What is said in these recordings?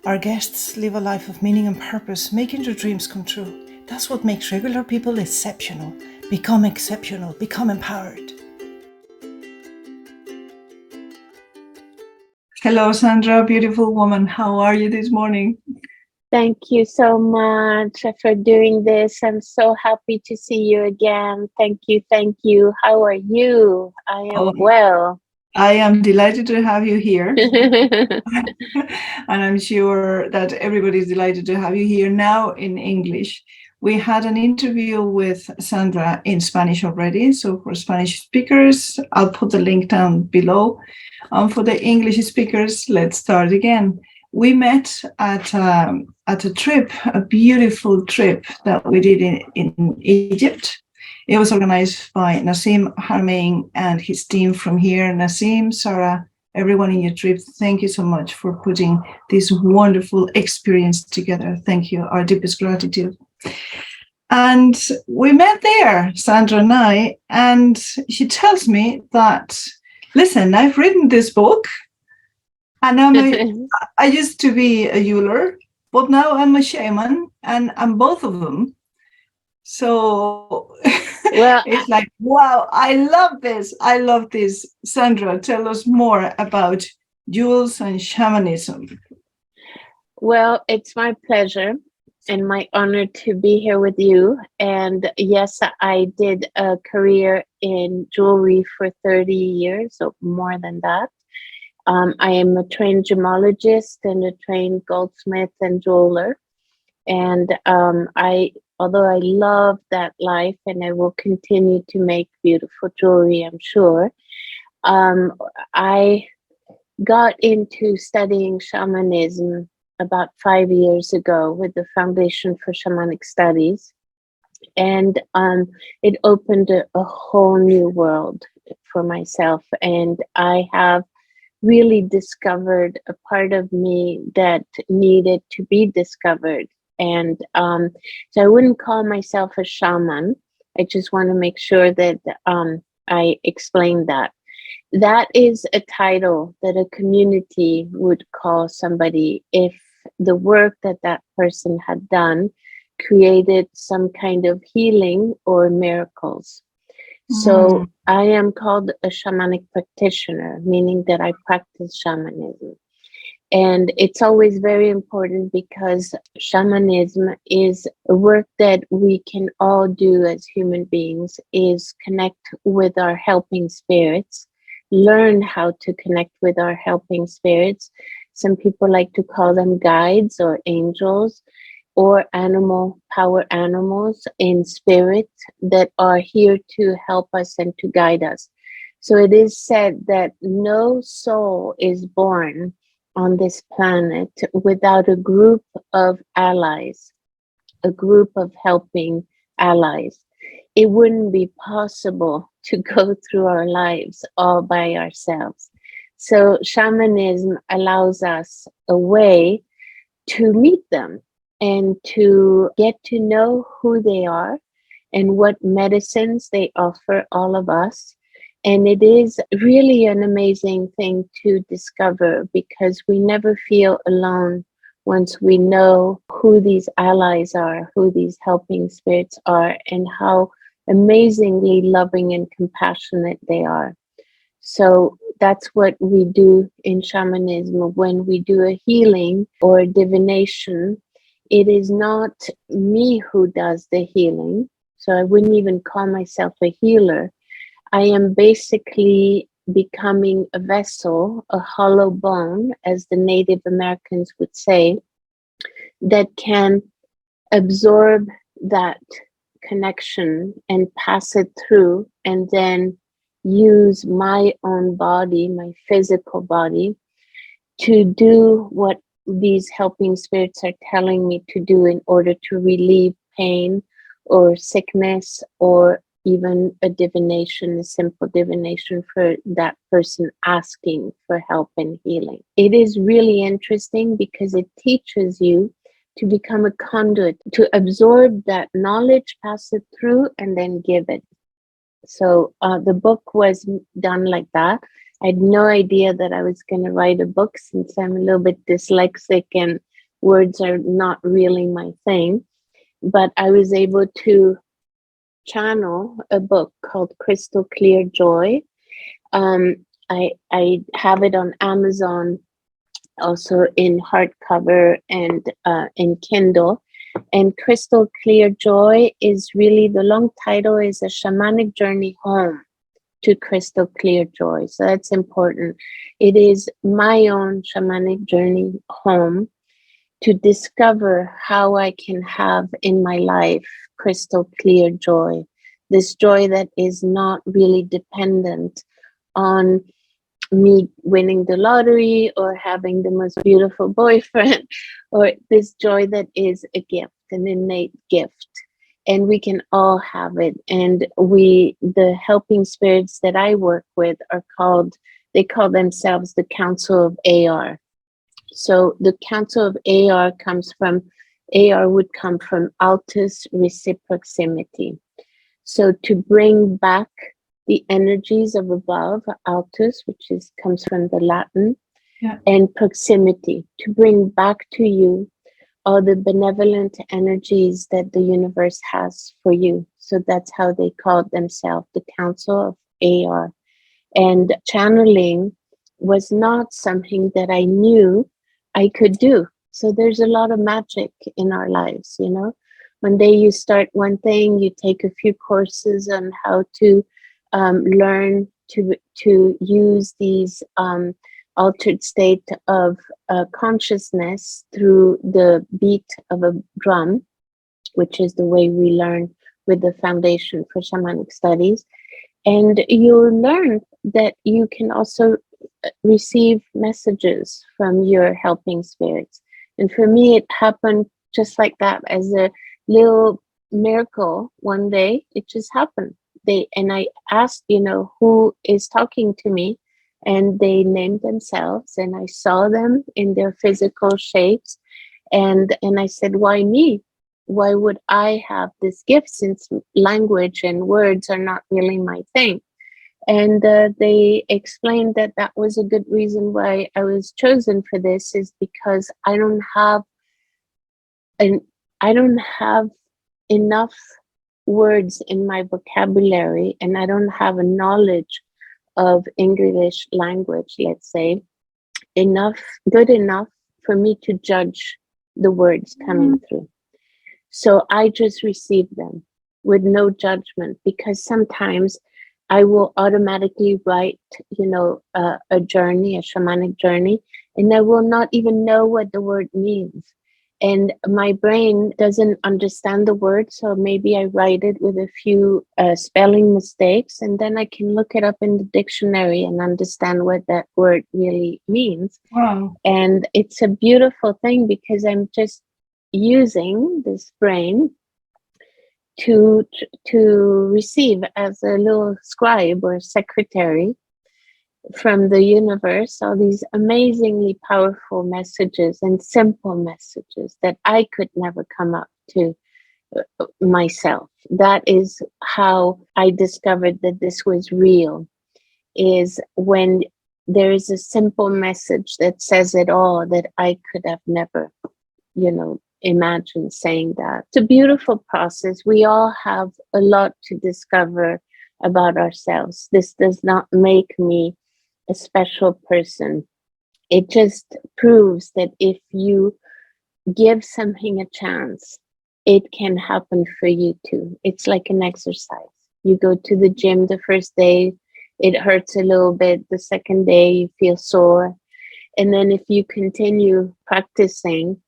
Our guests live a life of meaning and purpose, making their dreams come true. That's what makes regular people exceptional. Become empowered. Hello, Sandra, beautiful woman. How are you this morning? Thank you so much for doing this. I'm so happy to see you again. Thank you. Thank you. How are you? I Oh, am well. I am delighted to have you here. And I'm sure that everybody's delighted to have you here now in English. We had an interview with Sandra in Spanish already. So for Spanish speakers, I'll put the link down below. For the English speakers, let's start again. We met at a trip, a beautiful trip that we did in Egypt. It was organized by Nassim Harmein and his team from here. Nassim, Sarah, everyone in your trip, thank you so much for putting this wonderful experience together. Thank you. Our deepest gratitude. And we met there, Sandra and I, and she tells me that, listen, I've written this book, and I used to be a healer, but now I'm a shaman, and I'm both of them. So Well, it's like, wow, I love this. I love this. Sandra, tell us more about jewels and shamanism. well, it's my pleasure and my honor to be here with you. And yes, I did a career in jewelry for 30 years, or more than that. I am a trained gemologist and a trained goldsmith and jeweler. And although I love that life and I will continue to make beautiful jewelry, I'm sure, um, I got into studying shamanism about 5 years ago with the Foundation for Shamanic Studies. And it opened a whole new world for myself. And I have really discovered a part of me that needed to be discovered. And so I wouldn't call myself a shaman. I just want to make sure that I explain that. That is a title that a community would call somebody if the work that that person had done created some kind of healing or miracles. So I am called a shamanic practitioner, meaning that I practice shamanism. And it's always very important because shamanism is a work that we can all do as human beings, is connect with our helping spirits, learn how to connect with our helping spirits. Some people like to call them guides or angels or animal power animals in spirit that are here to help us and to guide us. So it is said that no soul is born on this planet without a group of allies, a group of helping allies. It wouldn't be possible to go through our lives all by ourselves. So shamanism allows us a way to meet them and to get to know who they are and what medicines they offer all of us. And it is really an amazing thing to discover because we never feel alone once we know who these allies are, who these helping spirits are, and how amazingly loving and compassionate they are. So that's what we do in shamanism. When we do a healing or a divination, it is not me who does the healing. So I wouldn't even call myself a healer. I am basically becoming a vessel, a hollow bone, as the Native Americans would say, that can absorb that connection and pass it through, and then use my own body, my physical body, to do what these helping spirits are telling me to do in order to relieve pain or sickness, or even a divination, a simple divination for that person asking for help and healing. It is really interesting because it teaches you to become a conduit, to absorb that knowledge, pass it through, and then give it. So the book was done like that. I had no idea that I was going to write a book since I'm a little bit dyslexic and words are not really my thing, but I was able to channel a book called Crystal Clear Joy. I have it on Amazon, also in hardcover and in Kindle. And Crystal Clear Joy is really, the long title is A Shamanic Journey Home to Crystal Clear Joy. So that's important. It is my own shamanic journey home to discover how I can have in my life crystal clear joy. This joy that is not really dependent on me winning the lottery or having the most beautiful boyfriend, or this joy that is a gift, an innate gift. And we can all have it. And the helping spirits that I work with they call themselves the Council of AR. So the Council of AR would come from Altus Reciprocity. So to bring back the energies of above, Altus, comes from the Latin, and proximity, to bring back to you all the benevolent energies that the universe has for you. So that's how they called themselves, the Council of AR. And channeling was not something that I knew I could do. So there's a lot of magic in our lives, you know. One day you start one thing, you take a few courses on how to learn to use these altered state of consciousness through the beat of a drum, which is the way we learn with the Foundation for Shamanic Studies. And you'll learn that you can also receive messages from your helping spirits. And for me, it happened just like that, as a little miracle. One day, it just happened. And I asked, who is talking to me? And they named themselves, and I saw them in their physical shapes. And I said, why me? Why would I have this gift, since language and words are not really my thing? And they explained that was a good reason why I was chosen for this, is because I don't have enough words in my vocabulary, and I don't have a knowledge of English language, let's say, good enough for me to judge the words coming through. So I just receive them with no judgment, because sometimes I will automatically write, a journey, a shamanic journey, and I will not even know what the word means. And my brain doesn't understand the word, so maybe I write it with a few spelling mistakes, and then I can look it up in the dictionary and understand what that word really means. Wow. And it's a beautiful thing, because I'm just using this brain to receive as a little scribe or secretary from the universe all these amazingly powerful messages and simple messages that I could never come up to myself. That is how I discovered that this was real, is when there is a simple message that says it all, that I could have never, imagine saying that. It's a beautiful process. We all have a lot to discover about ourselves. This does not make me a special person. It just proves that if you give something a chance, it can happen for you too. It's like an exercise. You go to the gym the first day, it hurts a little bit. The second day, you feel sore. And then if you continue practicing,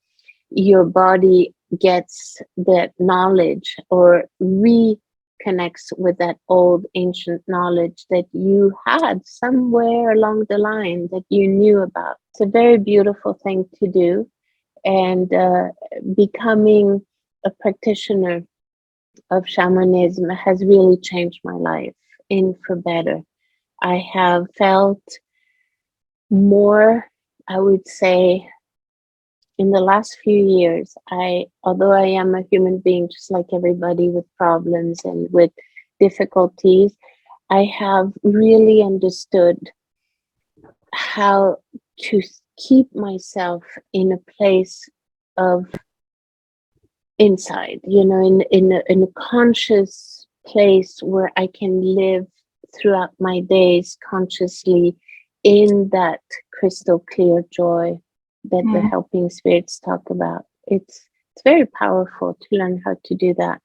your body gets that knowledge, or reconnects with that old ancient knowledge that you had somewhere along the line that you knew about. It's a very beautiful thing to do. And becoming a practitioner of shamanism has really changed my life for better. I have felt more, I would say, in the last few years, although I am a human being just like everybody, with problems and with difficulties, I have really understood how to keep myself in a place of inside, in a conscious place where I can live throughout my days consciously in that crystal clear joy that the helping spirits talk about. It's very powerful to learn how to do that.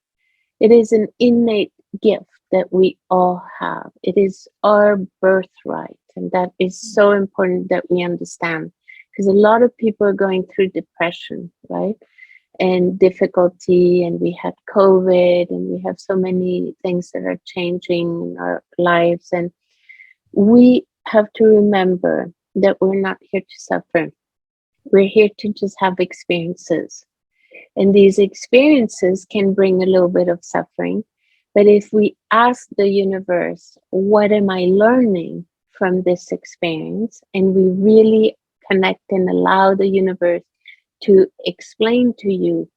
It is an innate gift that we all have. It is our birthright, and that is so important that we understand, because a lot of people are going through depression, right? And difficulty, and we had COVID, and we have so many things that are changing in our lives, and we have to remember that we're not here to suffer. We're here to just have experiences, and these experiences can bring a little bit of suffering. But if we ask the universe, what am I learning from this experience, and we really connect and allow the universe to explain to you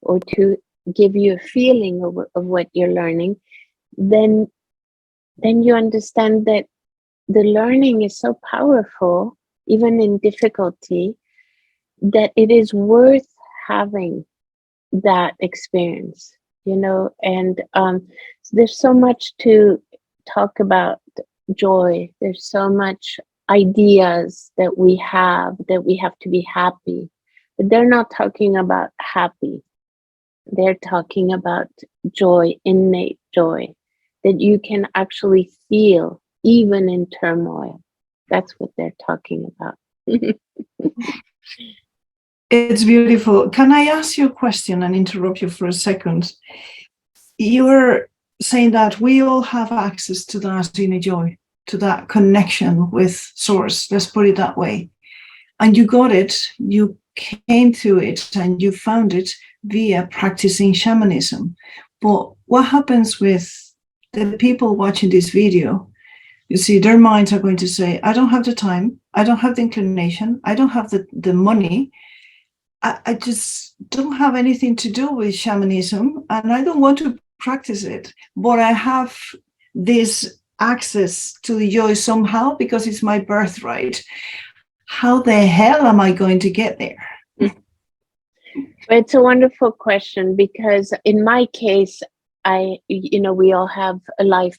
or to give you a feeling of what you're learning, then you understand that the learning is so powerful, even in difficulty, that it is worth having that experience, and there's so much to talk about joy. There's so much ideas that we have to be happy, but they're not talking about happy. They're talking about joy, innate joy, that you can actually feel even in turmoil. That's what they're talking about. It's beautiful. Can I ask you a question and interrupt you for a second? You're saying that we all have access to that inner joy, to that connection with Source, let's put it that way. And you got it, you came to it, and you found it via practicing shamanism. But what happens with the people watching this video? You see, their minds are going to say, I don't have the time, I don't have the inclination, I don't have the money, I just don't have anything to do with shamanism, and I don't want to practice it, but I have this access to the joy somehow because it's my birthright. How the hell am I going to get there? It's a wonderful question, because in my case, we all have a life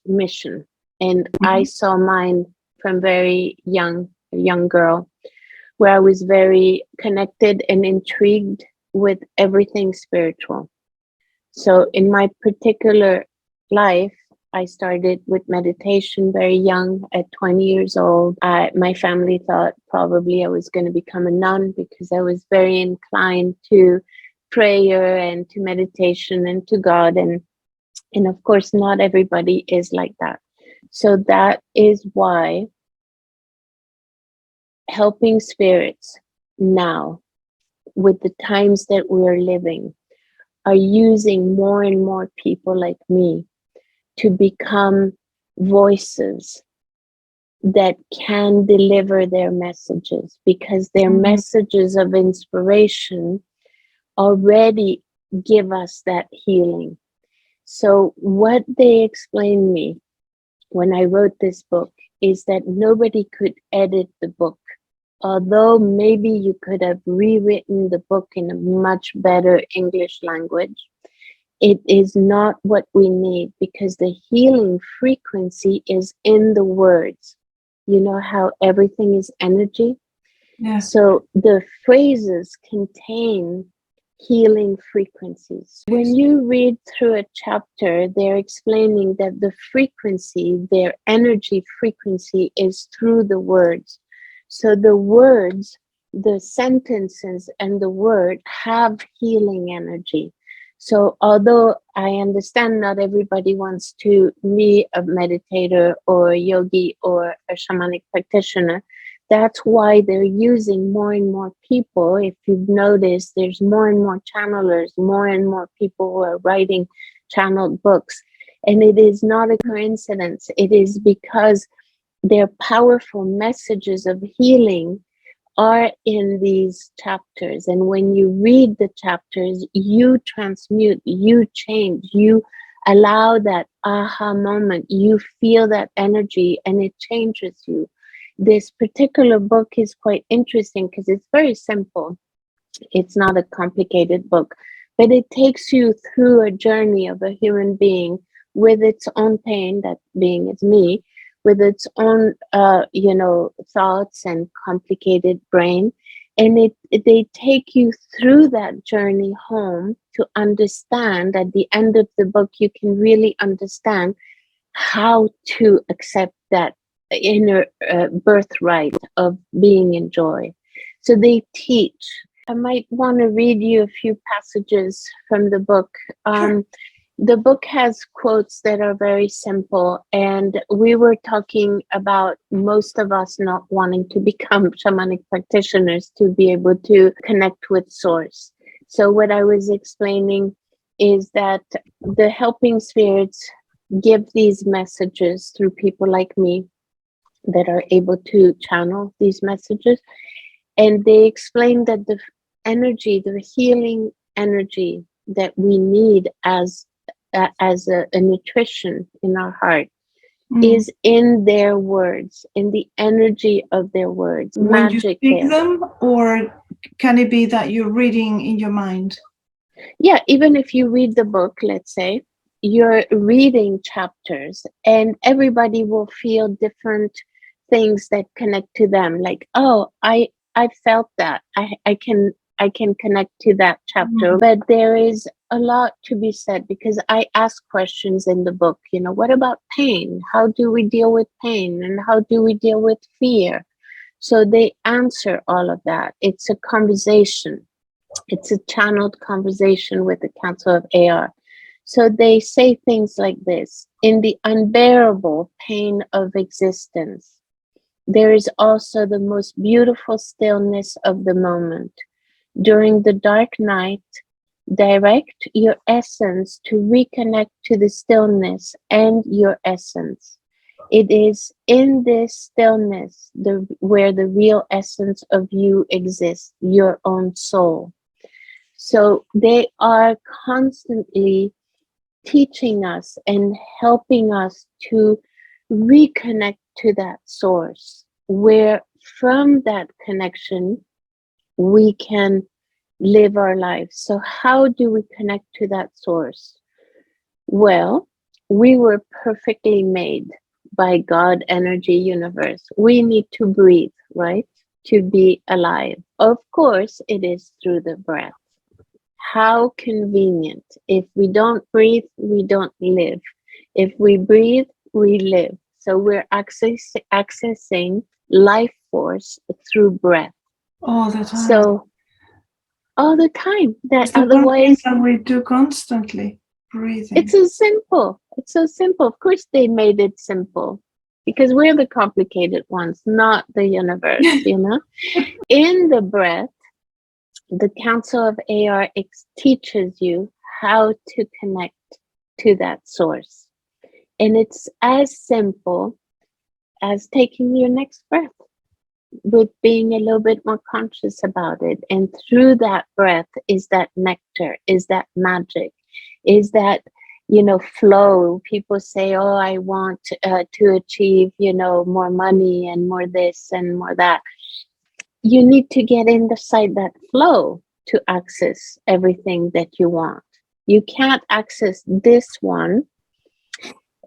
mission, and I saw mine from very young, a young girl, where I was very connected and intrigued with everything spiritual. So in my particular life, I started with meditation very young, at 20 years old. My family thought probably I was going to become a nun, because I was very inclined to prayer and to meditation and to God. And of course, not everybody is like that. So that is why helping spirits now, with the times that we're living, are using more and more people like me to become voices that can deliver their messages, because their messages of inspiration already give us that healing. So what they explained me when I wrote this book is that nobody could edit the book. Although maybe you could have rewritten the book in a much better English language, it is not what we need, because the healing frequency is in the words. You know how everything is energy? Yeah. So the phrases contain healing frequencies. When you read through a chapter, they're explaining that the frequency, their energy frequency, is through the words. So the words, the sentences and the word have healing energy. So although I understand not everybody wants to be a meditator or a yogi or a shamanic practitioner, that's why they're using more and more people. If you've noticed, there's more and more channelers, more and more people who are writing channeled books. And it is not a coincidence. It is because their powerful messages of healing are in these chapters. And when you read the chapters, you transmute, you change, you allow that aha moment, you feel that energy, and it changes you. This particular book is quite interesting because it's very simple. It's not a complicated book, but it takes you through a journey of a human being with its own pain, that being is me, with its own, thoughts and complicated brain. And they take you through that journey home to understand. At the end of the book, you can really understand how to accept that inner birthright of being in joy. So they teach. I might want to read you a few passages from the book. The book has quotes that are very simple, and we were talking about most of us not wanting to become shamanic practitioners to be able to connect with source. So what I was explaining is that the helping spirits give these messages through people like me that are able to channel these messages. And they explain that the energy, the healing energy that we need as a nutrition in our heart is in their words, in the energy of their words. When magic you speak there. them, or can it be that you're reading in your mind? Yeah, even if you read the book, let's say, you're reading chapters and everybody will feel different things that connect to them. Like, oh, I felt that. I can connect to that chapter. But there is a lot to be said, because I ask questions in the book, what about pain? How do we deal with pain? And how do we deal with fear? So they answer all of that. It's a conversation. It's a channeled conversation with the Council of AR. So they say things like this: in the unbearable pain of existence, there is also the most beautiful stillness of the moment. During the dark night, direct your essence to reconnect to the stillness and your essence. It is in this stillness where the real essence of you exists, your own soul. So they are constantly teaching us and helping us to reconnect to that source, where from that connection, we can live our lives. So how do we connect to that source? Well, we were perfectly made by God energy universe. We need to breathe, right? To be alive. Of course, it is through the breath. How convenient. If we don't breathe, we don't live. If we breathe, we live. So we're accessing life force through breath. All the time. So all the time. That it's the otherwise one thing that we do constantly, breathing. It's so simple. It's so simple. Of course they made it simple, because we're the complicated ones, not the universe, In the breath, the Council of AR teaches you how to connect to that source. And it's as simple as taking your next breath, with being a little bit more conscious about it. And through that breath is that nectar, is that magic, is that, flow. People say, oh, I want to achieve, more money and more this and more that. You need to get inside that flow to access everything that you want. You can't access this one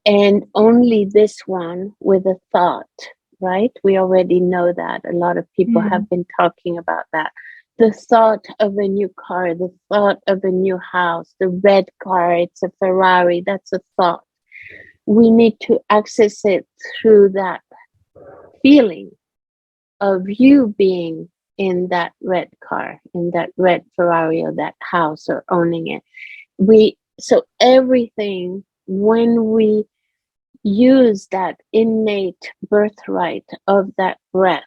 and only this one with a thought, right? We already know that. A lot of people have been talking about that. The thought of a new car, the thought of a new house, the red car, it's a Ferrari, that's a thought. We need to access it through that feeling of you being in that red car, in that red Ferrari, or that house, or owning it. So everything, when we use that innate birthright of that breath,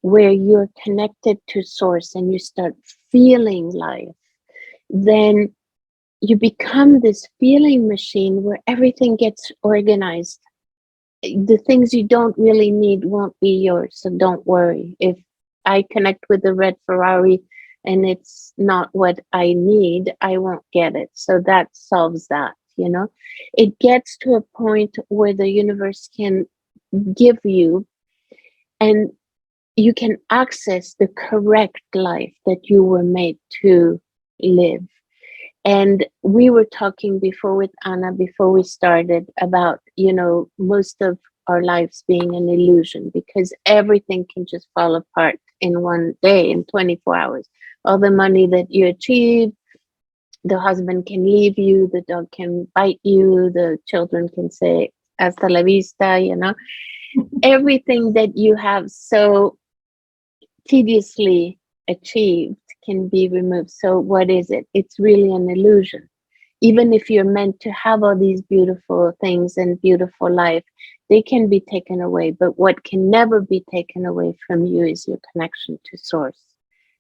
where you're connected to source and you start feeling life, then you become this feeling machine where everything gets organized. The things you don't really need won't be yours, so don't worry. If I connect with the red Ferrari and it's not what I need, I won't get it. So that solves that, It gets to a point where the universe can give you, and you can access the correct life that you were made to live. And we were talking before with Anna, before we started, about, most of our lives being an illusion, because everything can just fall apart in one day, in 24 hours. All the money that you achieve, the husband can leave you, the dog can bite you, the children can say, hasta la vista, everything that you have so tediously achieved can be removed. So what is it? It's really an illusion. Even if you're meant to have all these beautiful things and beautiful life, they can be taken away. But what can never be taken away from you is your connection to source.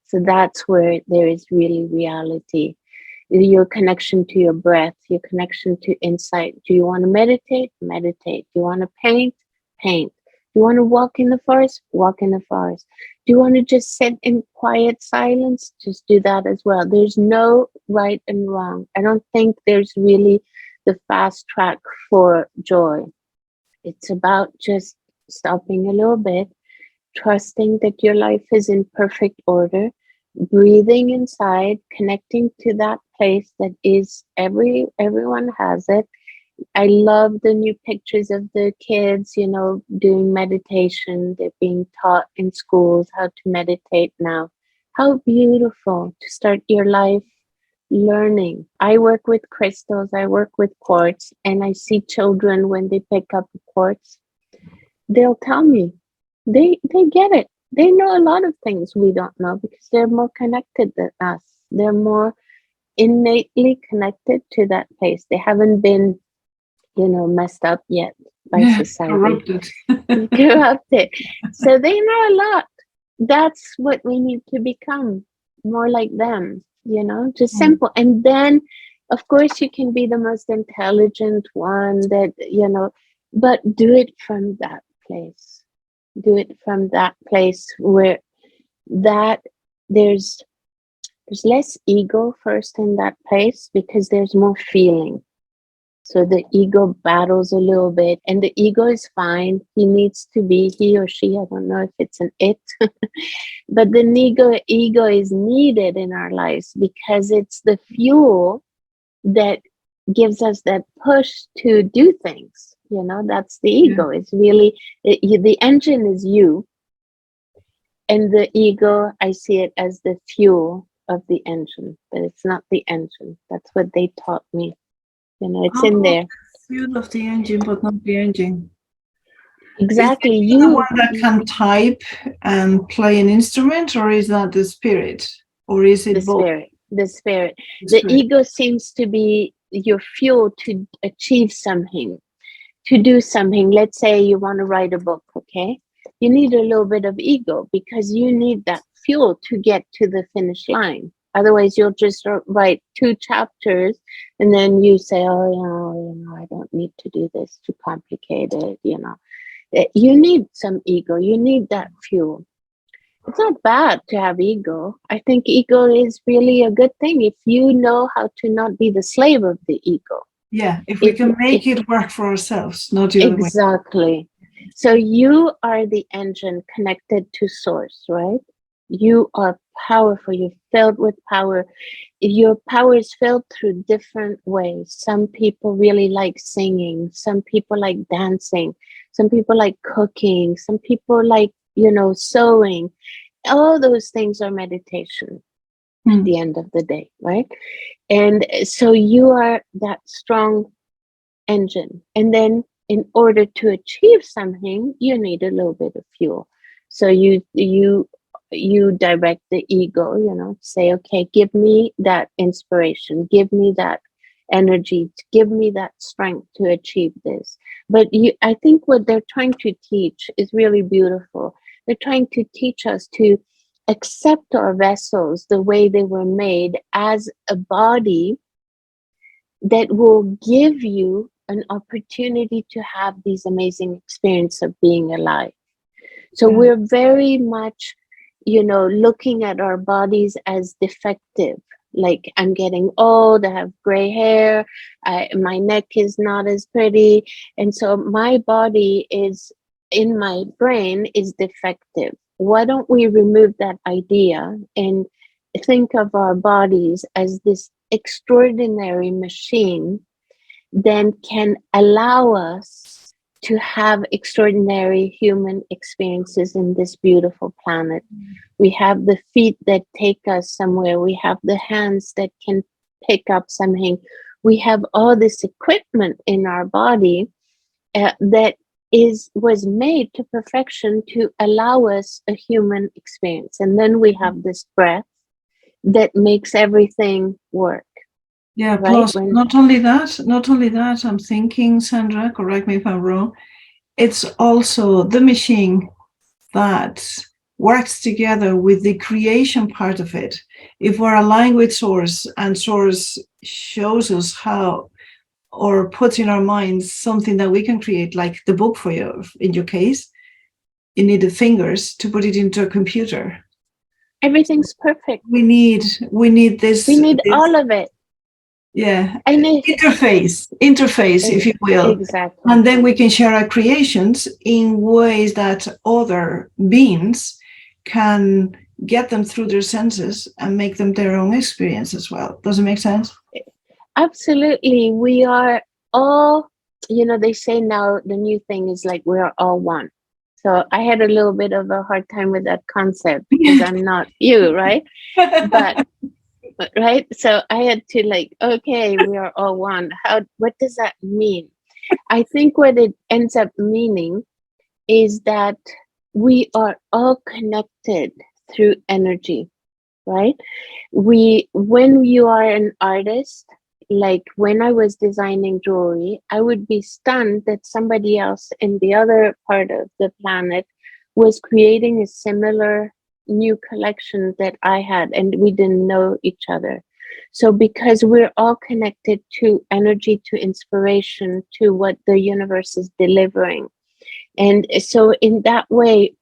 So that's where there is really reality. Your connection to your breath, your connection to insight. Do you want to meditate? Meditate. Do you want to paint? Paint. Do you want to walk in the forest? Walk in the forest. Do you want to just sit in quiet silence? Just do that as well. There's no right and wrong. I don't think there's really the fast track for joy. It's about just stopping a little bit, trusting that your life is in perfect order, breathing inside, connecting to that place that is everyone has it. I love the new pictures of the kids, doing meditation. They're being taught in schools how to meditate now. How beautiful to start your life learning. I work with crystals, I work with quartz, and I see children when they pick up a quartz, they'll tell me they get it. They know a lot of things we don't know because they're more connected than us. They're more innately connected to that place. They haven't been messed up yet by society. Corrupted. So they know a lot. That's what we need to become, more like them, just simple. And then, of course, you can be the most intelligent one that, but do it from that place. Do it from that place where that there's less ego first in that place, because there's more feeling. So the ego battles a little bit, and the ego is fine. He or she, I don't know if it's an it, but the ego is needed in our lives because it's the fuel that gives us that push to do things. That's the ego. It's really, the engine is you, and the ego, I see it as the fuel of the engine, but it's not the engine. That's what they taught me. It's in there. Fuel of the engine, but not the engine. Exactly. Is it the one that can type and play an instrument, or is that the spirit, or is it both? The spirit. The ego seems to be your fuel to achieve something, to do something. Let's say you want to write a book, okay? You need a little bit of ego because you need that fuel to get to the finish line. Otherwise, you'll just write 2 chapters and then you say, oh, I don't need to do this, too complicated, You need some ego. You need that fuel. It's not bad to have ego. I think ego is really a good thing if you know how to not be the slave of the ego. Yeah, if we can make it work for ourselves, not the other way. Exactly. So you are the engine connected to source, right? You are powerful. You're filled with power. Your power is filled through different ways. Some people really like singing. Some people like dancing. Some people like cooking. Some people like, sewing. All those things are meditation at the end of the day, right? And so you are that strong engine. And then in order to achieve something, you need a little bit of fuel. So you direct the ego, say, okay, give me that inspiration, give me that energy, give me that strength to achieve this. But I think what they're trying to teach is really beautiful. They're trying to teach us to accept our vessels the way they were made as a body that will give you an opportunity to have these amazing experiences of being alive. So we're very much, looking at our bodies as defective. Like, I'm getting old, I have gray hair, my neck is not as pretty. And so my body is, in my brain, is defective. why don't we remove that idea and think of our bodies as this extraordinary machine that can allow us to have extraordinary human experiences in this beautiful planet. We have the feet that take us somewhere. We have the hands that can pick up something. We have all this equipment in our body that was made to perfection to allow us a human experience. And then we have this breath that makes everything work. Yeah, Right? plus not only that, I'm thinking, Sandra, correct me if I'm wrong, it's also the machine that works together with the creation part of it. If we're aligned with Source and Source shows us how, or puts in our minds something that we can create, like the book for you, in your case, you need the fingers to put it into a computer. Everything's perfect. We need this. We need all of it. Yeah, interface, if you will. Exactly. And then we can share our creations in ways that other beings can get them through their senses and make them their own experience as well. Does it make sense? Absolutely. We are all, they say now the new thing is like we are all one. So I had a little bit of a hard time with that concept because I'm not you, right? But right, so I had to okay, we are all one. What does that mean? I think what it ends up meaning is that we are all connected through energy, right? When you are an artist, like when I was designing jewelry, I would be stunned that somebody else in the other part of the planet was creating a similar new collection that I had, and we didn't know each other. So because we're all connected to energy, to inspiration, to what the universe is delivering. And so in that way,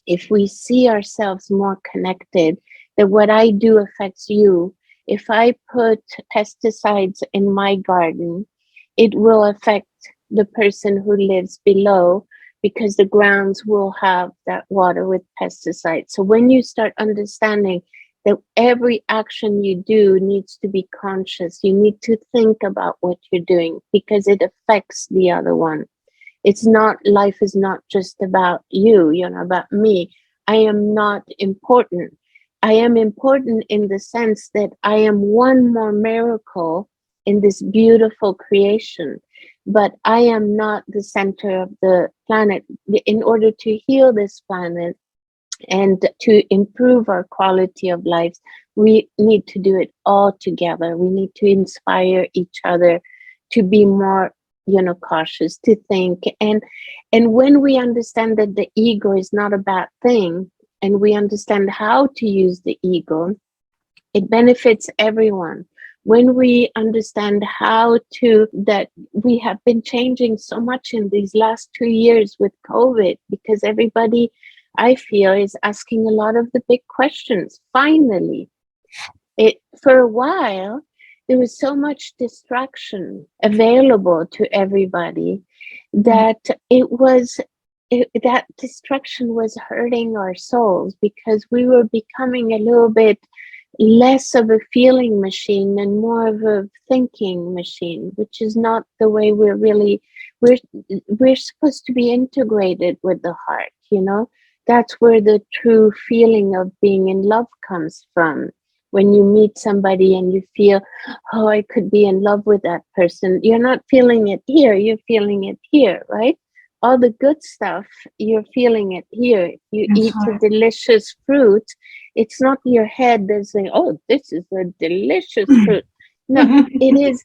if we see ourselves more connected, that what I do affects you. If I put pesticides in my garden, it will affect the person who lives below, because the grounds will have that water with pesticides. So when you start understanding that every action you do needs to be conscious, you need to think about what you're doing because it affects the other one. It's not, life is not just about you, about me. I am not important. I am important in the sense that I am one more miracle in this beautiful creation, but I am not the center of the planet. In order to heal this planet and to improve our quality of life, we need to do it all together. We need to inspire each other to be more cautious, to think. And when we understand that the ego is not a bad thing, and we understand how to use the ego, it benefits everyone. When we understand that we have been changing so much in these last 2 years with COVID, because everybody, I feel, is asking a lot of the big questions. Finally, for a while, there was so much distraction available to everybody that that distraction was hurting our souls, because we were becoming a little bit less of a feeling machine and more of a thinking machine, which is not the way we're supposed to be integrated with the heart. That's where the true feeling of being in love comes from. When you meet somebody and you feel, oh, I could be in love with that person, you're not feeling it here, you're feeling it here, right? All the good stuff, you're feeling it here. You eat a delicious fruit, it's not your head that's saying, oh, this is a delicious fruit. No, it is,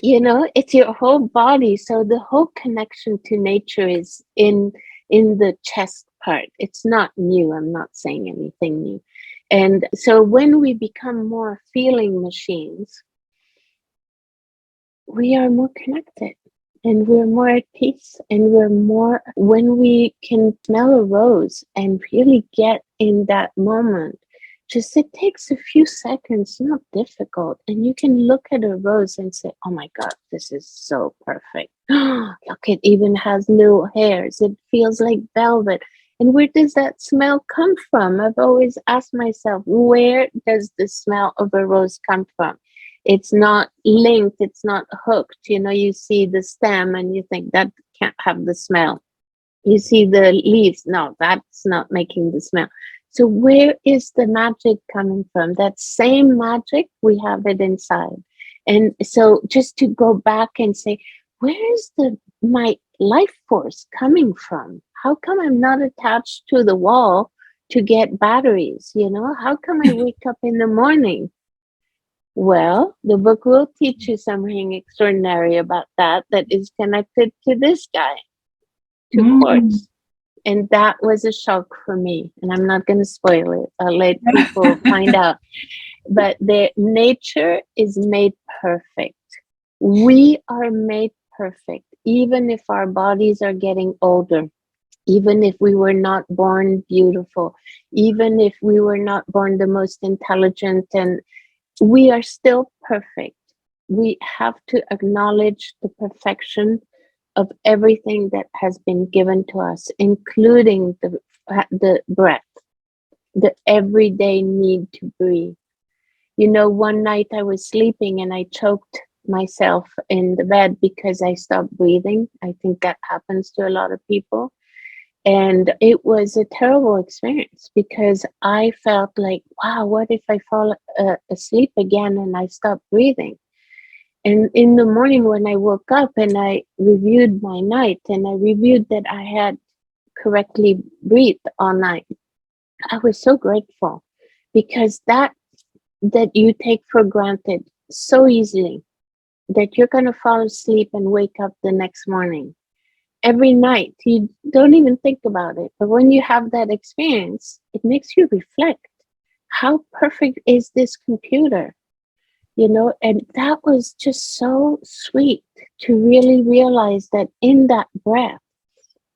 it's your whole body. So the whole connection to nature is in the chest part. It's not new. I'm not saying anything new. And so when we become more feeling machines, we are more connected and we're more at peace, and when we can smell a rose and really get in that moment, it takes a few seconds, not difficult. And you can look at a rose and say, oh my God, this is so perfect. Look, it even has little hairs. It feels like velvet. And where does that smell come from? I've always asked myself, where does the smell of a rose come from? It's not linked, it's not hooked. You know, you see the stem and you think that can't have the smell. You see the leaves, no, that's not making the smell. So where is the magic coming from? That same magic, we have it inside. And so just to go back and say, where is my life force coming from? How come I'm not attached to the wall to get batteries? You know, how come I wake up in the morning? Well, the book will teach you something extraordinary about that is connected to this guy, to quartz. And that was a shock for me. And I'm not going to spoil it. I'll let people find out. But the nature is made perfect. We are made perfect, even if our bodies are getting older, even if we were not born beautiful, even if we were not born the most intelligent, and we are still perfect. We have to acknowledge the perfection of everything that has been given to us, including the breath, the everyday need to breathe. You know, one night I was sleeping and I choked myself in the bed because I stopped breathing. I think that happens to a lot of people. And it was a terrible experience because I felt like, wow, what if I fall asleep again and I stop breathing? And in the morning when I woke up and I reviewed my night and I reviewed that I had correctly breathed all night, I was so grateful because that you take for granted so easily, that you're going to fall asleep and wake up the next morning. Every night, you don't even think about it. But when you have that experience, it makes you reflect. How perfect is this computer? You know, and that was just so sweet to really realize that in that breath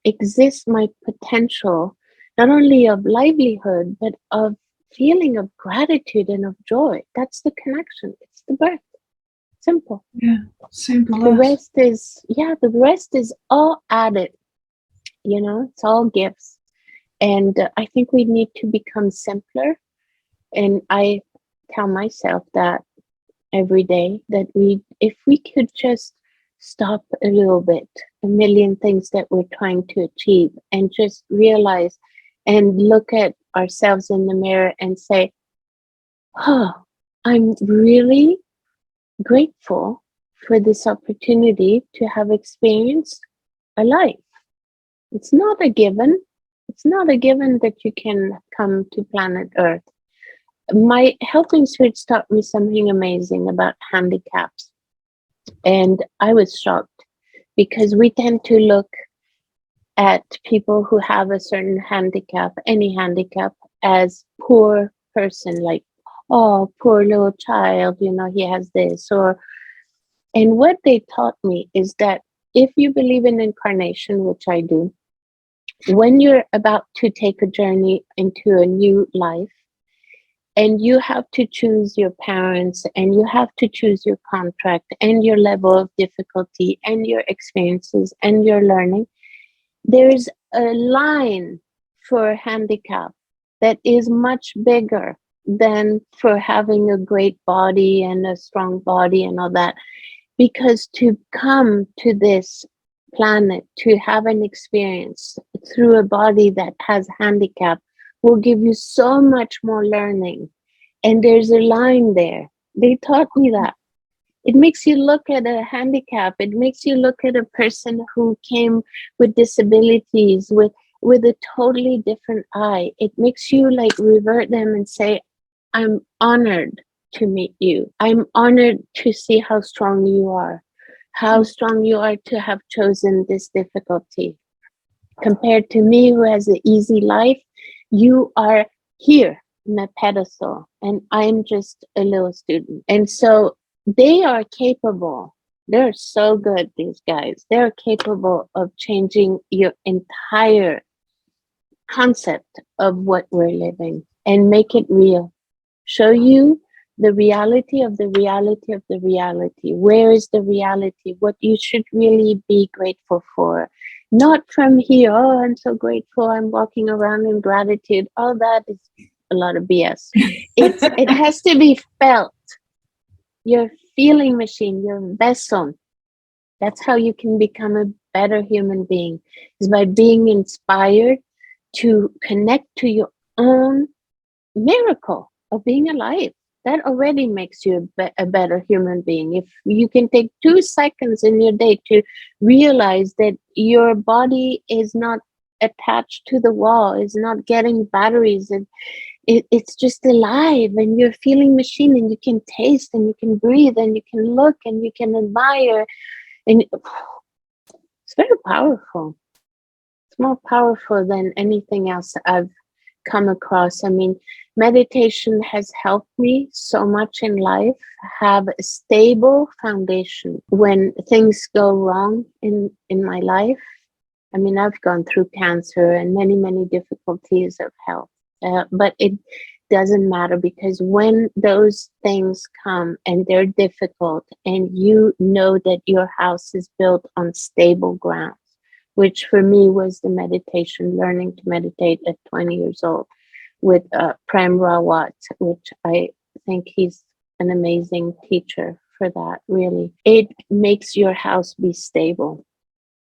exists my potential, not only of livelihood, but of feeling of gratitude and of joy. That's the connection. It's the breath. Simple. Yeah, simple. The rest is, the rest is all added. You know, it's all gifts. And I think we need to become simpler. And I tell myself that every day, that if we could just stop a little bit, a million things that we're trying to achieve, and just realize and look at ourselves in the mirror and say, oh, I'm really grateful for this opportunity to have experienced a life. It's not a given. It's not a given that you can come to planet Earth. My helping spirits taught me something amazing about handicaps. And I was shocked because we tend to look at people who have a certain handicap, any handicap, as poor person, like, oh, poor little child, you know, he has this. And what they taught me is that if you believe in incarnation, which I do, when you're about to take a journey into a new life, and you have to choose your parents, and you have to choose your contract, and your level of difficulty, and your experiences, and your learning, there's a line for handicap that is much bigger than for having a great body and a strong body and all that. Because to come to this planet, to have an experience through a body that has handicap, will give you so much more learning. And there's a line there. They taught me that. It makes you look at a handicap. It makes you look at a person who came with disabilities, with a totally different eye. It makes you like revert them and say, I'm honored to meet you. I'm honored to see how strong you are, how strong you are to have chosen this difficulty. Compared to me, who has an easy life, you are here in a pedestal, and I'm just a little student. And so they are capable. They're so good, these guys. They're capable of changing your entire concept of what we're living and make it real. Show you the reality of the reality of the reality. Where is the reality? What you should really be grateful for. Not from here, oh, I'm so grateful, I'm walking around in gratitude. All that is a lot of BS. It has to be felt. Your feeling machine, your vessel. That's how you can become a better human being, is by being inspired to connect to your own miracle of being alive. That already makes you a better human being. If you can take 2 seconds in your day to realize that your body is not attached to the wall, is not getting batteries, and it's just alive, and you're a feeling machine, and you can taste, and you can breathe, and you can look, and you can admire, and it's very powerful. It's more powerful than anything else I've come across. I mean, meditation has helped me so much in life have a stable foundation when things go wrong in my life. I mean, I've gone through cancer and many difficulties of health, but it doesn't matter, because when those things come and they're difficult, and you know that your house is built on stable grounds, which for me was the meditation, learning to meditate at 20 years old with Prem Rawat, which I think he's an amazing teacher for that, really. It makes your house be stable.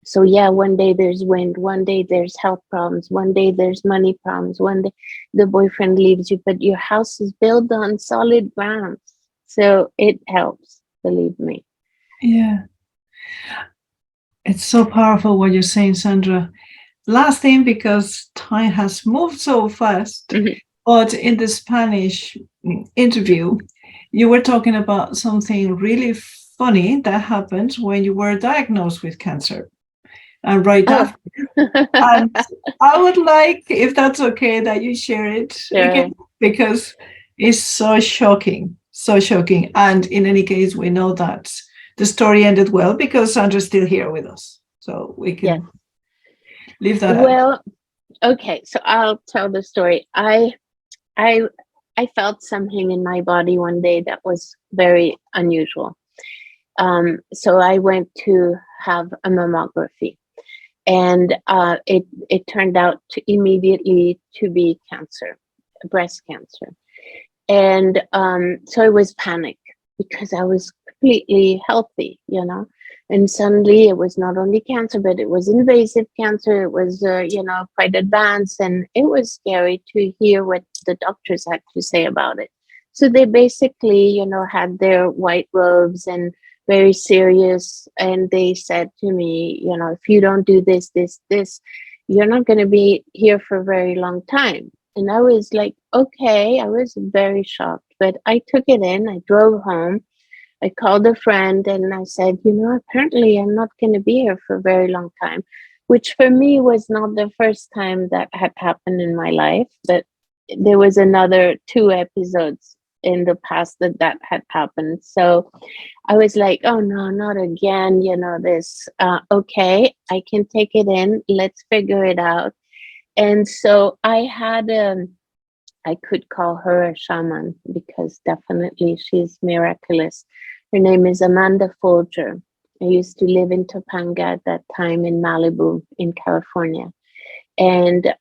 So yeah, one day there's wind, one day there's health problems, one day there's money problems, one day the boyfriend leaves you, but your house is built on solid grounds. So it helps, believe me. Yeah. It's so powerful what you're saying, Sandra. Last thing, because time has moved so fast, but in the Spanish interview, you were talking about something really funny that happened when you were diagnosed with cancer. And right after. And I would like, if that's okay, that you share it again, because it's so shocking, so shocking. And in any case, we know that the story ended well because Sandra's still here with us. So we can leave that out. Well, okay, so I'll tell the story. I felt something in my body one day that was very unusual. So I went to have a mammography, and it turned out to immediately to be cancer, breast cancer. And so I was panicked because I was completely healthy, you know. And suddenly it was not only cancer, but it was invasive cancer. It was, quite advanced, and it was scary to hear what the doctors had to say about it. So they basically, had their white robes and very serious, and they said to me, if you don't do this, you're not going to be here for a very long time. And I was like, okay, I was very shocked, but I took it in. I drove home. I called a friend and I said, apparently I'm not going to be here for a very long time, which for me was not the first time that had happened in my life, but there was another 2 episodes in the past that had happened. So I was like, oh no, not again, okay, I can take it in. Let's figure it out. And so I had I could call her a shaman because definitely she's miraculous. Her name is Amanda Folger. I used to live in Topanga at that time in Malibu in California. And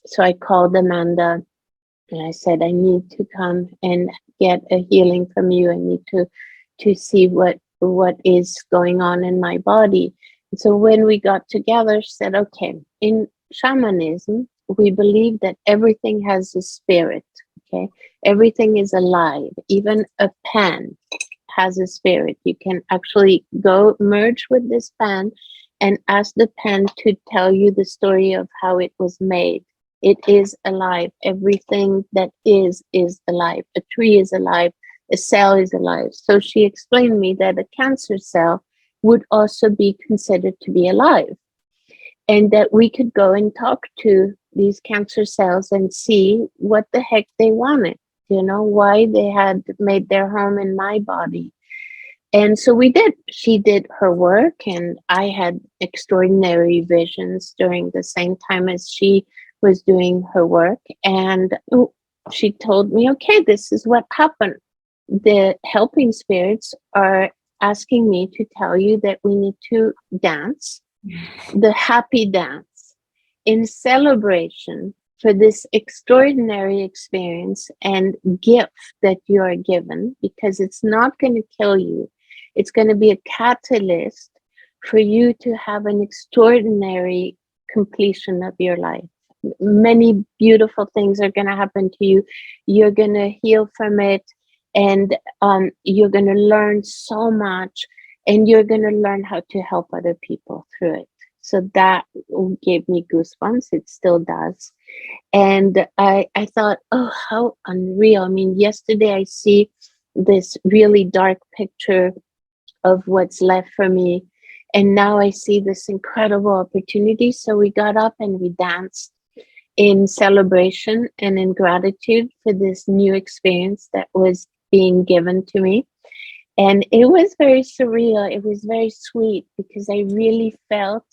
so I called Amanda and I said, I need to come and get a healing from you. I need to see what is going on in my body. And so when we got together, she said, okay, in shamanism, we believe that everything has a spirit, okay? Everything is alive. Even a pen has a spirit. You can actually go merge with this pen and ask the pen to tell you the story of how it was made. It is alive. Everything that is alive. A tree is alive. A cell is alive. So she explained to me that a cancer cell would also be considered to be alive, and that we could go and talk to these cancer cells and see what the heck they wanted, why they had made their home in my body. And so we did. She did her work, and I had extraordinary visions during the same time as she was doing her work. And she told me, okay, this is what happened. The helping spirits are asking me to tell you that we need to dance the happy dance in celebration for this extraordinary experience and gift that you are given, because it's not going to kill you. It's going to be a catalyst for you to have an extraordinary completion of your life. Many beautiful things are going to happen to you. You're going to heal from it, and you're going to learn so much, and you're going to learn how to help other people through it. So that gave me goosebumps. It still does. And I thought, oh, how unreal. I mean, yesterday I see this really dark picture of what's left for me. And now I see this incredible opportunity. So we got up and we danced in celebration and in gratitude for this new experience that was being given to me. And it was very surreal. It was very sweet because I really felt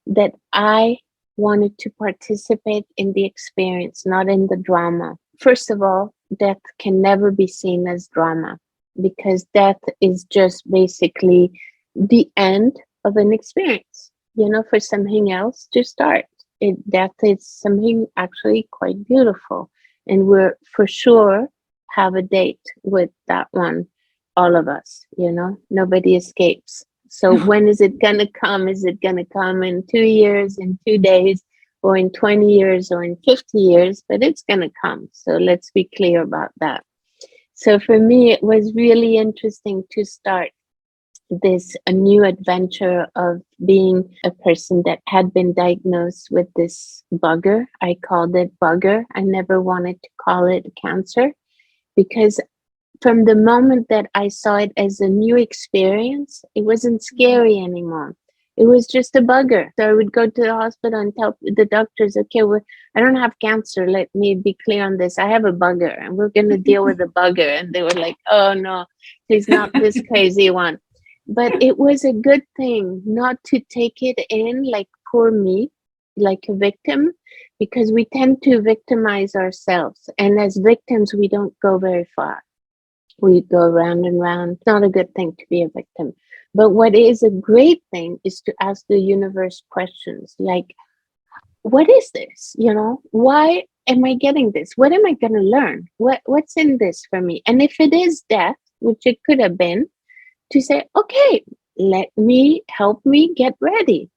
that I wanted to participate in the experience, not in the drama. First of all, death can never be seen as drama, because death is just basically the end of an experience, for something else to start. Death is something actually quite beautiful. And we're for sure have a date with that one, all of us, nobody escapes. So when is it going to come? Is it going to come in 2 years, in 2 days, or in 20 years, or in 50 years? But it's going to come. So let's be clear about that. So for me, it was really interesting to start a new adventure of being a person that had been diagnosed with this bugger. I called it bugger. I never wanted to call it cancer, because from the moment that I saw it as a new experience, it wasn't scary anymore. It was just a bugger. So I would go to the hospital and tell the doctors, okay, well, I don't have cancer. Let me be clear on this. I have a bugger and we're going to deal with the bugger. And they were like, oh no, he's not this crazy one. But it was a good thing not to take it in like poor me, like a victim, because we tend to victimize ourselves. And as victims, we don't go very far. We go round and round. It's not a good thing to be a victim. But what is a great thing is to ask the universe questions like, what is this? Why am I getting this? What am I going to learn? What's in this for me? And if it is death, which it could have been, to say, okay, help me get ready.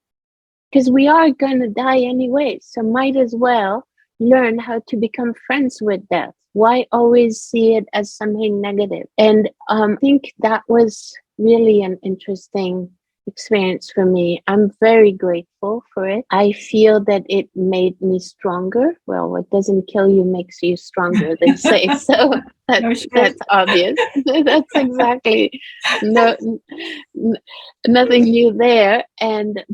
Because we are going to die anyway. So might as well learn how to become friends with death. Why always see it as something negative? And I think that was really an interesting experience for me. I'm very grateful for it. I feel that it made me stronger. Well, what doesn't kill you makes you stronger, they say. So that's obvious. That's exactly nothing new there.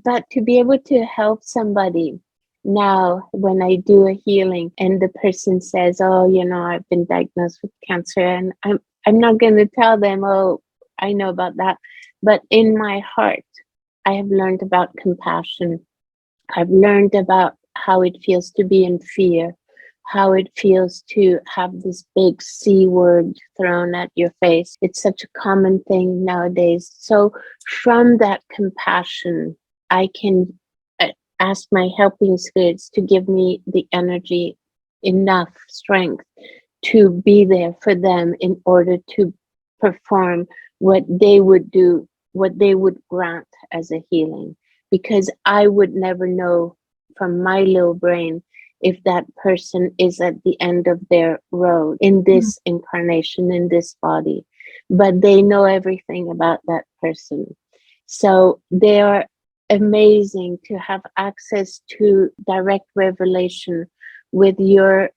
But to be able to help somebody now, when I do a healing and the person says, oh, I've been diagnosed with cancer, and I'm not going to tell them, oh, I know about that. But in my heart, I have learned about compassion. I've learned about how it feels to be in fear, how it feels to have this big C word thrown at your face. It's such a common thing nowadays. So from that compassion, I can ask my helping spirits to give me the energy, enough strength to be there for them in order to perform what they would do, what they would grant as a healing. Because I would never know from my little brain if that person is at the end of their road in this incarnation, in this body. But they know everything about that person. So they are amazing to have access to direct revelation with your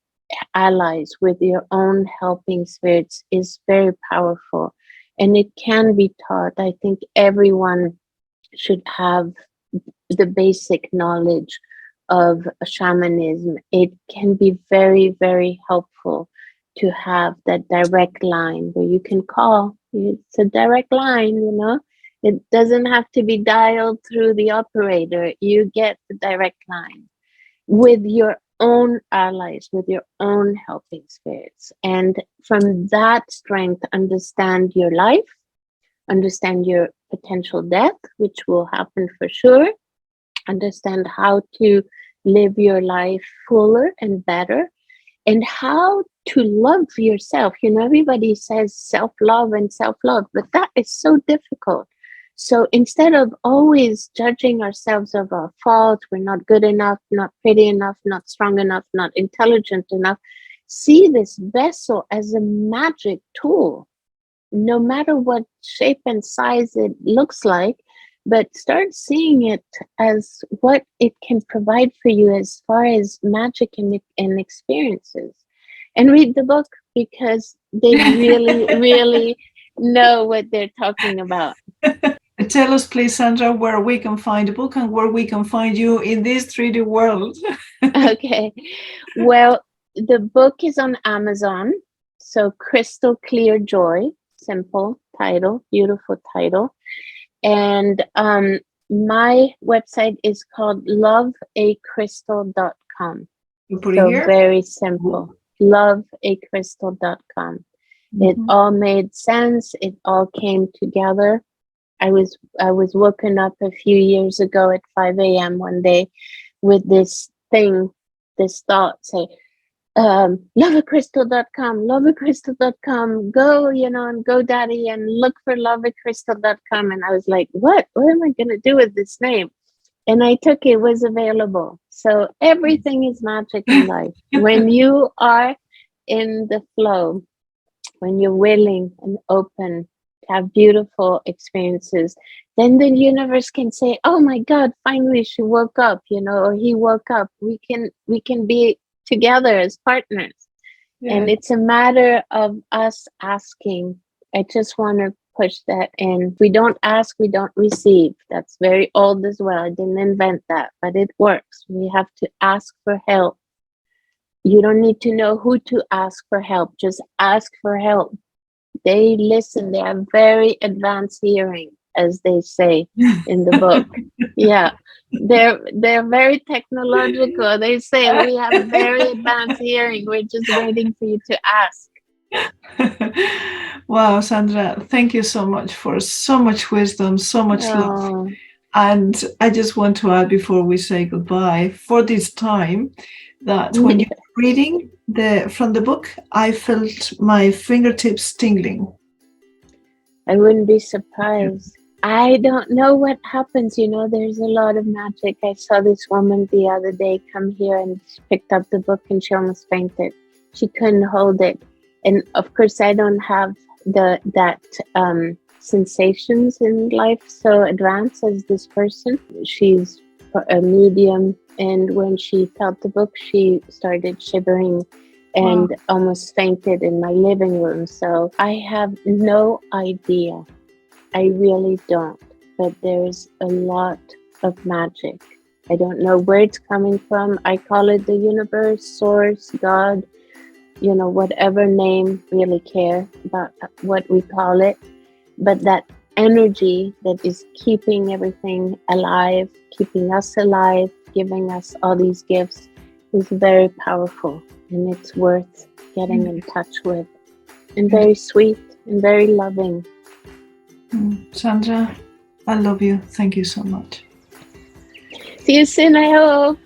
allies, with your own helping spirits, is very powerful. And it can be taught. I think everyone should have the basic knowledge of shamanism. It can be very, very helpful to have that direct line where you can call. It's a direct line, It doesn't have to be dialed through the operator. You get the direct line with your own allies, with your own helping spirits. And from that strength, understand your life, understand your potential death, which will happen for sure, understand how to live your life fuller and better, and how to love yourself. You know, everybody says self-love and self-love, but that is so difficult. So instead of always judging ourselves of our faults, we're not good enough, not pretty enough, not strong enough, not intelligent enough, see this vessel as a magic tool, no matter what shape and size it looks like, but start seeing it as what it can provide for you as far as magic and experiences. And read the book, because they really, really know what they're talking about. Tell us, please, Sandra, where we can find the book and where we can find you in this 3D world. Okay. Well, the book is on Amazon. So Crystal Clear Joy, simple title, beautiful title. And my website is called loveacrystal.com. You put So it here? very simple. Loveacrystal.com. Mm-hmm. It all made sense. It all came together. I was woken up a few years ago at 5 a.m. one day with this thought say, loveacrystal.com, loveacrystal.com, go, on GoDaddy and look for loveacrystal.com. And I was like, what am I going to do with this name? And I took it was available. So everything is magic in life. When you are in the flow, when you're willing and open to have beautiful experiences, then the universe can say, oh my God, finally she woke up, or he woke up. We can be together as partners. Yeah. And it's a matter of us asking. I just want to push that in. We don't ask, we don't receive. That's very old as well. I didn't invent that, but it works. We have to ask for help. You don't need to know who to ask for help. Just ask for help. They listen. They have very advanced hearing, as they say in the book. Yeah, they're very technological. They say we have very advanced hearing. We're just waiting for you to ask. Wow, Sandra, thank you so much for so much wisdom, so much love. And I just want to add before we say goodbye for this time that when you're reading from the book, I felt my fingertips tingling. I wouldn't be surprised. I don't know what happens. There's a lot of magic. I saw this woman the other day come here and she picked up the book and she almost fainted. She couldn't hold it. And of course, I don't have that sensations in life so advanced as this person. She's a medium. And when she felt the book, she started shivering and almost fainted in my living room. So I have no idea. I really don't. But there's a lot of magic. I don't know where it's coming from. I call it the universe, source, God, whatever name, really care about what we call it. But that energy that is keeping everything alive, keeping us alive, giving us all these gifts is very powerful. And it's worth getting in touch with, and very sweet and very loving. Sandra, I love you. Thank you so much. See you soon, I hope.